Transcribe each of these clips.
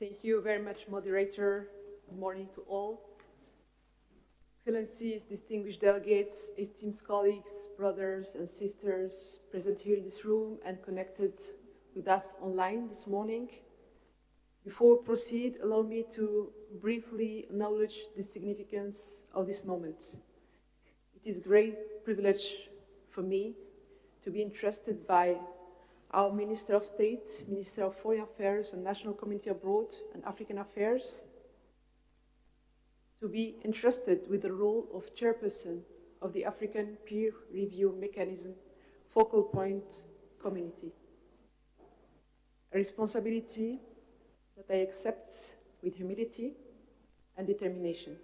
Thank you very much, moderator. Good morning to all. Excellencies, distinguished delegates, esteemed colleagues, brothers and sisters present here in this room and connected with us online this morning. Before we proceed, allow me to briefly acknowledge the significance of this moment. It is a great privilege for me to be entrusted by our Minister of State, Minister of Foreign Affairs and National Community Abroad and African Affairs, to be entrusted with the role of chairperson of the African Peer Review Mechanism Focal Point Community. A responsibility that I accept with humility and determination.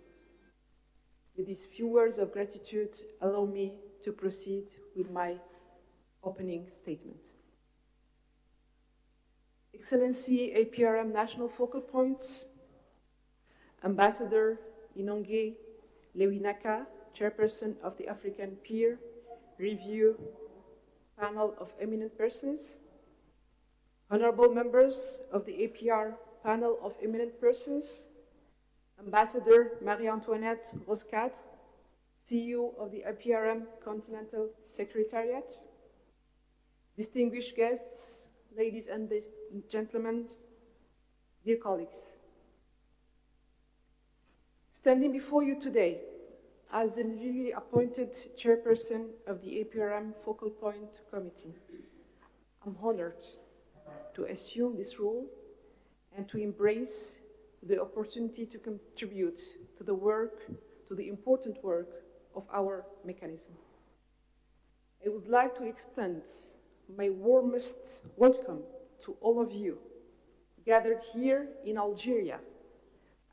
With these few words of gratitude, allow me to proceed with my opening statement. Excellency APRM National Focal Points, Ambassador Inonge Lewinaka, Chairperson of the African Peer Review Panel of Eminent Persons, Honorable members of the APR Panel of Eminent Persons, Ambassador Marie-Antoinette Roscade, CEO of the APRM Continental Secretariat, distinguished guests, ladies and gentlemen, dear colleagues. Standing before you today as the newly appointed chairperson of the APRM Focal Point Committee, I'm honored to assume this role and to embrace the opportunity to contribute to the work, to the important work of our mechanism. I would like to extend my warmest welcome to all of you gathered here in Algeria,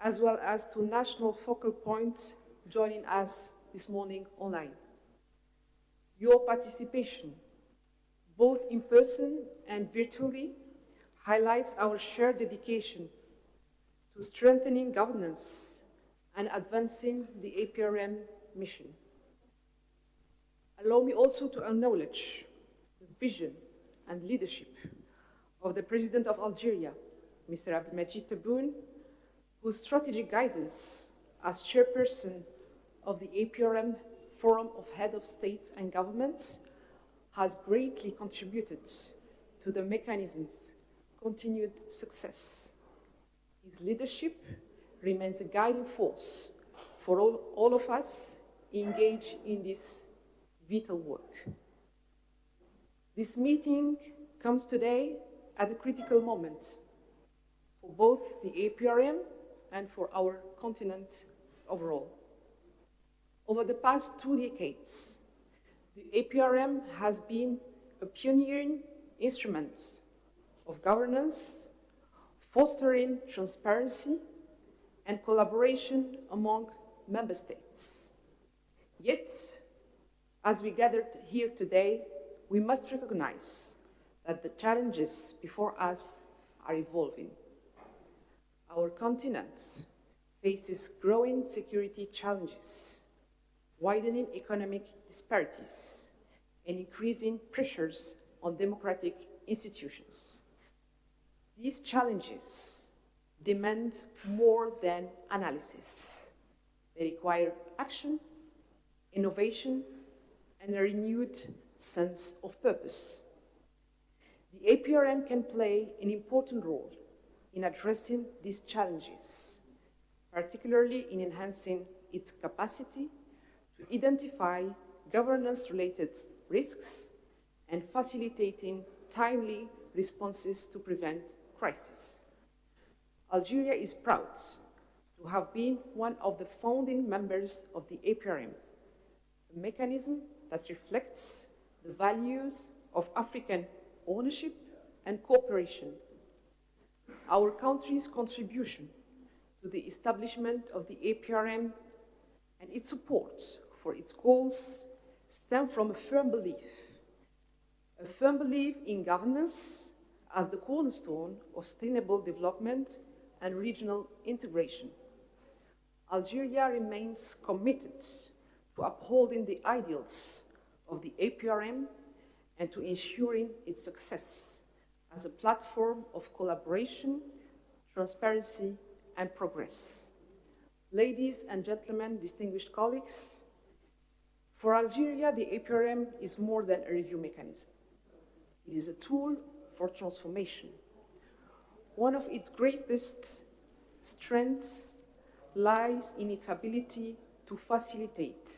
as well as to national focal points joining us this morning online. Your participation, both in person and virtually, highlights our shared dedication to strengthening governance and advancing the APRM mission. Allow me also to acknowledge the vision and leadership of the President of Algeria, Mr. Abdelmajid Tebboune, whose strategic guidance as chairperson of the APRM Forum of Heads of States and Governments has greatly contributed to the mechanism's continued success. His leadership remains a guiding force for all of us engaged in this vital work. This meeting comes today at a critical moment for both the APRM and for our continent overall. Over the past 2 decades, the APRM has been a pioneering instrument of governance, fostering transparency and collaboration among member states. Yet, as we gathered here today, we must recognize that the challenges before us are evolving. Our continent faces growing security challenges, widening economic disparities, and increasing pressures on democratic institutions. These challenges demand more than analysis. They require action, innovation, and a renewed sense of purpose. The APRM can play an important role in addressing these challenges, particularly in enhancing its capacity to identify governance-related risks and facilitating timely responses to prevent crisis. Algeria is proud to have been one of the founding members of the APRM, a mechanism that reflects the values of African ownership and cooperation. Our country's contribution to the establishment of the APRM and its support for its goals stem from a firm belief in governance as the cornerstone of sustainable development and regional integration. Algeria remains committed to upholding the ideals of the APRM and to ensuring its success as a platform of collaboration, transparency, and progress. Ladies and gentlemen, distinguished colleagues, for Algeria, the APRM is more than a review mechanism. It is a tool for transformation. One of its greatest strengths lies in its ability to facilitate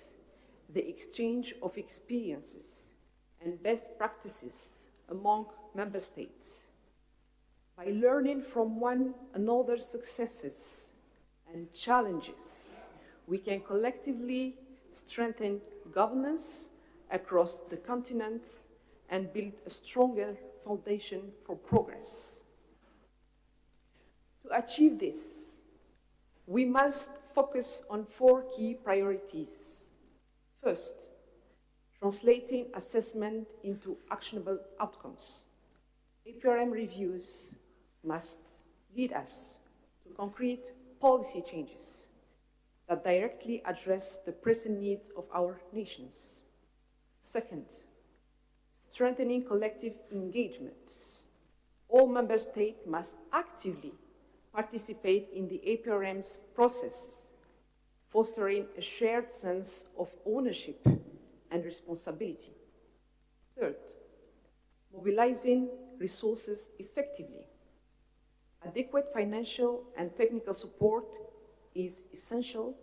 the exchange of experiences and best practices among member states. By learning from one another's successes and challenges, we can collectively strengthen governance across the continent and build a stronger foundation for progress. To achieve this, we must focus on 4 key priorities. First, translating assessment into actionable outcomes. APRM reviews must lead us to concrete policy changes that directly address the present needs of our nations. Second, strengthening collective engagement. All member states must actively participate in the APRM's processes, fostering a shared sense of ownership and responsibility. Third, mobilizing resources effectively. Adequate financial and technical support is essential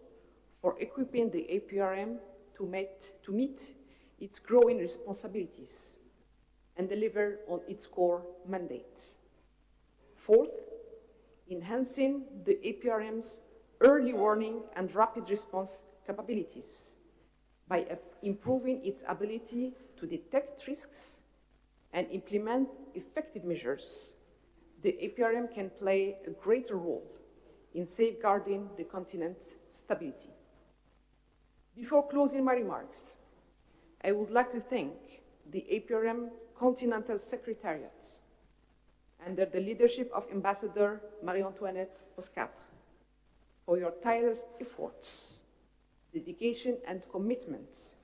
for equipping the APRM to meet its growing responsibilities and deliver on its core mandates. Fourth, enhancing the APRM's early warning and rapid response capabilities by improving its ability to detect risks and implement effective measures. The APRM can play a greater role in safeguarding the continent's stability. Before closing my remarks, I would like to thank the APRM Continental Secretariat under the leadership of Ambassador Marie-Antoinette Boscatre for your tireless efforts, dedication, and commitment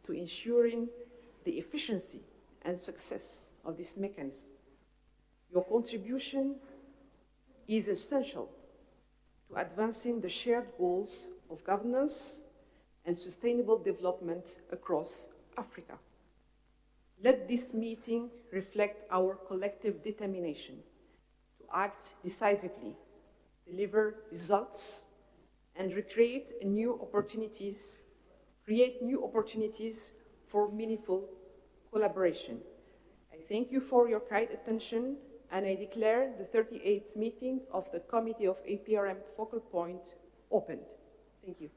to ensuring the efficiency and success of this mechanism. Your contribution is essential to advancing the shared goals of governance and sustainable development across Africa. Let this meeting reflect our collective determination to act decisively, deliver results, and create new opportunities for meaningful collaboration. I thank you for your kind attention, and I declare the 38th meeting of the Committee of APRM Focal Point opened. Thank you.